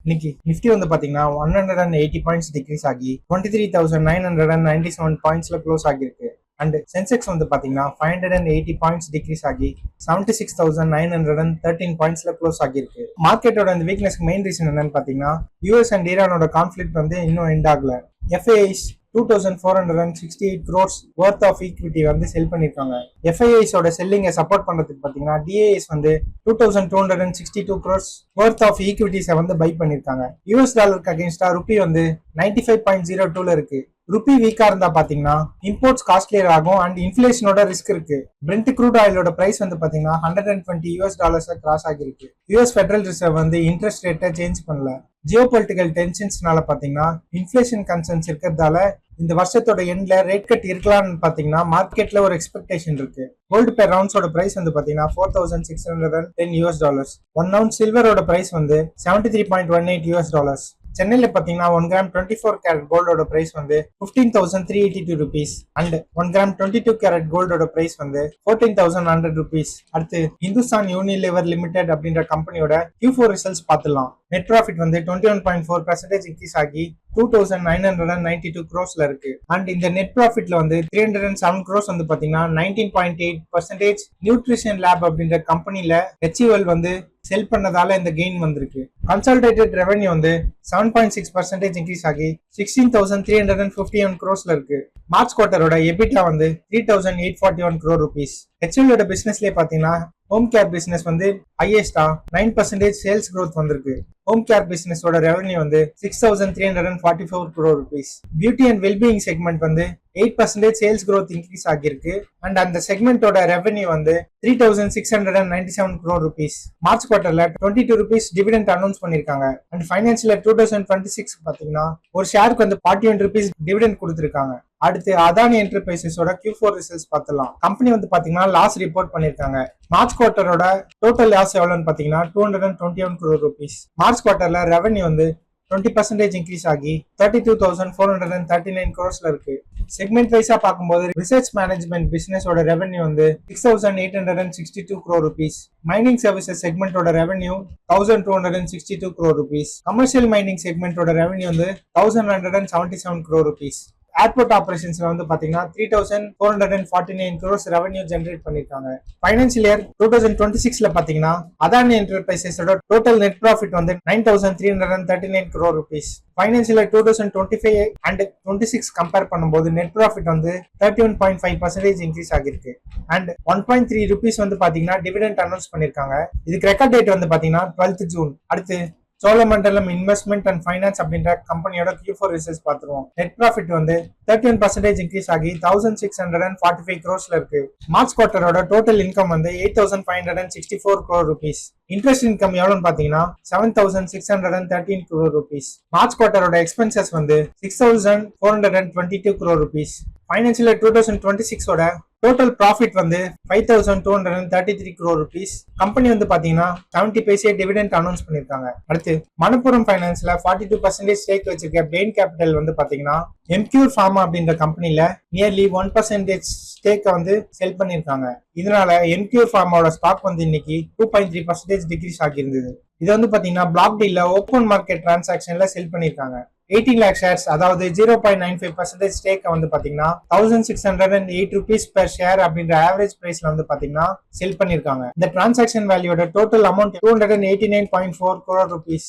இன்னைக்கு நிஃப்டி வந்து பாத்தீங்கன்னா 180 பாயிண்ட்ஸ் டிக்ரீஸ் ஆகி 23,997 பாயிண்ட்ஸ்ல க்ளோஸ் ஆகிருக்கு. அண்ட் சென்செக்ஸ் வந்து பாத்தீங்கன்னா 580 பாயிண்ட்ஸ் டிக்ரீஸ் ஆகி 76,913 பாயிண்ட்ஸ்ல க்ளோஸ் ஆகிருக்கு. மார்க்கெட்டோட இந்த வீக்னஸ்க்கு மெயின் ரீசன் என்னன்னு பாத்தீங்கன்னா யூஎஸ் அண்ட் ஈரானோட கான்ஃபிளிக்ட் வந்து இன்னும் எண்ட் ஆகல. FIIs 2,468 crores worth of equity வந்து செல் பண்ணிருக்காங்க. FIIs ஓட செல்லிங்கை சப்போர்ட் பண்றதுக்கு பாத்தீங்கன்னா DIS வந்து 2,262 crores worth of equities வந்து பை பண்ணிருக்காங்க. US டாலருக்கு அகைன்ஸ்டா ருபி வந்து 95.02ல இருக்கு. ருபி வீக்கா இருந்தா பாத்தீங்கன்னா இம்போர்ட்ஸ் காஸ்ட்லியர் ஆகும் அண்ட் இன்ஃபிளேஷனோட ரிஸ்க் இருக்கு. பிரெண்ட் க்ரூட் ஆயிலோட பிரைஸ் வந்து பாத்தீங்கன்னா $120 கிராஸ் ஆகிருக்கு. US ஃபெடரல் ரிசர்வ் வந்து இன்ட்ரெஸ்ட் ரேட்டை சேஞ்ச் பண்ணல. ஜியோபொலிட்டிக்கல் டென்ஷன்ஸ்னால பாத்தீங்கன்னா இன்ஃபிளேஷன் கன்சர்ன்ஸ் இருக்கிறதால இந்த வருஷத்தோட எண்ட்ல ரேட் கட் இருக்கலாம்னு பாத்தீங்கன்னா மார்க்கெட்ல ஒரு எக்ஸ்பெக்டேஷன் இருக்கு. கோல்டு பெர் ரவுண்ட்ஸோட பிரைஸ் வந்து பாத்தீங்கன்னா $4,610. 1 ounce சில்வரோட பிரைஸ் வந்து $73.18. சென்னையில பாத்தீங்கன்னா 1 கிராம் 24 கேரட் கோல்டோட பிரைஸ் வந்து 15,382 rupees அண்ட் 1 கிராம் 22 கேரட் கோல்டோட பிரைஸ் வந்து 14,100 rupees. அடுத்து இந்துஸ்தான் யூனிலிவர் லிமிடெட் அப்படின்ற கம்பெனியோட Q4 ரிசல்ட்ஸ் பார்த்துலாம். நெட் ப்ராஃபிட் வந்து 21.4% இன்க்ரீஸ் ஆகி 2,992 crores இருக்கு. அண்ட் இந்த நெட் ப்ராஃபிட்ல வந்து 307 crores வந்து பாத்தீங்கன்னா 19.8% நியூட்ரிஷன் லேப் அப்படின்ற கம்பெனில HUL வந்து செல் பண்ணதால இந்த கெயின் வந்திருக்கு. கன்சாலிடேட்டட் ரெவென்யூ வந்து 7.6% இன்க்ரீஸ் ஆகி 16,351 crores இருக்கு. மார்ச் குவார்டரோட எபிட்டா வந்து 3,841 crore rupees. HUL ஓட பிசினஸ்லயே பாத்தீங்கன்னா ஹோம் கேர் பிசினஸ் வந்து ஹையஸ்டா 9% சேல்ஸ் growth வந்திருக்கு. ஹோம் கேர் பிசினஸோட ரெவென்யூ வந்து 6,344 crore rupees. Beauty and wellbeing segment வந்து 8% சேல்ஸ் growth இன்க்ரீஸ் ஆகிருக்கு. அண்ட் அந்த செக்மெண்டோட ரெவென்யூ வந்து 3,697 crore rupees. மார்ச் குவார்டர்ல 22 rupees டிவிடெண்ட் அனௌன்ஸ் பண்ணிருக்காங்க. அண்ட் ஃபைனான்சியல் 2026 பாத்தீங்கன்னா ஒரு ஷேருக்கு வந்து 41 rupees டிவிடெண்ட் கொடுத்திருக்காங்க. அடுத்து அதானி என்டர்பிரைசஸோட Q4 ரிசல்ட்ஸ் பார்த்தலாம். கம்பெனி வந்து பாத்தீங்கன்னா லாஸ் ரிப்போர்ட் பண்ணிருக்காங்க. மார்ச் குவார்டரோட டோட்டல் லாஸ் எவ்வளவுன்னு பாத்தீங்கன்னா 221 crore rupees. மார்ச் குவார்டர்ல ரெவென்யூ வந்து 20% இன்க்ரீஸ் ஆகி 32,439 crores இருக்கு. செக்மெண்ட் வைஸா பார்க்கும்போது ரிசர்ச் மேனேஜ்மெண்ட் பிசினஸோட ரெவென்யூ வந்து 6,862 crore rupees. மைனிங் சர்வீசஸ் செக்மெண்டோட revenue 1,262 crore rupees. Commercial mining செக்மெண்டோட ரெவென்யூ வந்து 1,177 crore rupees. ஏர்போர்ட் ஆபரேஷன்ஸ்ல வந்து பாத்தீங்கன்னா 3,449 crores ரெவென்யூ ஜெனரேட் பண்ணிருக்காங்க. ஃபைனான்சியல் இயர் 2026ல பாத்தீங்கன்னா அதானி என்டர்பிரைசஸோட டோட்டல் நெட் ப்ராஃபிட் வந்து 9,339 crore rupees. Financial year 2025 and 26 compare பண்ணும்போது நெட் ப்ராஃபிட் வந்து 31.5% இன்க்ரீஸ் ஆகிருக்கு. அண்ட் 1.3 rupees வந்து பாத்தீங்கன்னா டிவிடெண்ட் அனௌன்ஸ் பண்ணிருக்காங்க. இதுக்கு ரெக்கார்ட் டேட் வந்து பாத்தீங்கன்னா 12th June. அடுத்து சோழமண்டலம் இன்வெஸ்ட்மெண்ட் அண்ட் ஃபைனான்ஸ் அப்படின்ற கம்பெனியோட Q4 ரிசல்ட்ஸ் பார்த்துருவோம். நெட் ப்ராஃபிட் வந்து 31% இன்க்ரீஸ் ஆகி 1,645 crores இருக்கு. மார்ச் குவார்டரோட டோட்டல் இன்கம் வந்து 8,564 crore rupees. இன்ட்ரெஸ்ட் இன்கம் எவ்வளவுன்னு பாத்தீங்கன்னா 7,613 crore rupees. மார்ச் குவார்டரோட எக்ஸ்பென்சஸ் வந்து 6,422 crore rupees. ஃபைனான்சியல் 2026ஓட டோட்டல் ப்ராஃபிட் வந்து 5,233 crore rupees. கம்பெனி வந்து பாத்தீங்கன்னா 70 பைசே டிவிடெண்ட் அனௌன்ஸ் பண்ணிருக்காங்க. அடுத்து மணப்புரம் ஃபைனான்ஸ்ல 42% ஸ்டேக் வச்சிருக்க பெயின் கேபிட்டல் வந்து பாத்தீங்கன்னா எம்கியூர் ஃபார்மா அப்படின்ற கம்பெனில நியர்லி 1% ஸ்டேக்கை வந்து செல் பண்ணிருக்காங்க. இதனால எம்கியூர் ஃபார்மாவோட ஸ்டாக் வந்து இன்னைக்கு 2.3% டிக்ரீஸ் ஆகியிருந்தது. இது வந்து பாத்தீங்கன்னா பிளாக் டீல்ல ஓப்பன் மார்க்கெட் டிரான்சாக்ஷன்ல செல் பண்ணிருக்காங்க. 18 lakh ஷேர்ஸ் அதாவது 0.95% ஸ்டேக்கை வந்து பாத்தீங்கன்னா 1,608 rupees பெர் ஷேர் அப்படின்ற ஆவரேஜ் பிரைஸ்ல வந்து பாத்தீங்கன்னா செல் பண்ணிருக்காங்க. இந்த டிரான்சாக்ஷன் வேல்யூட டோட்டல் அமௌண்ட் 289.4 crore rupees.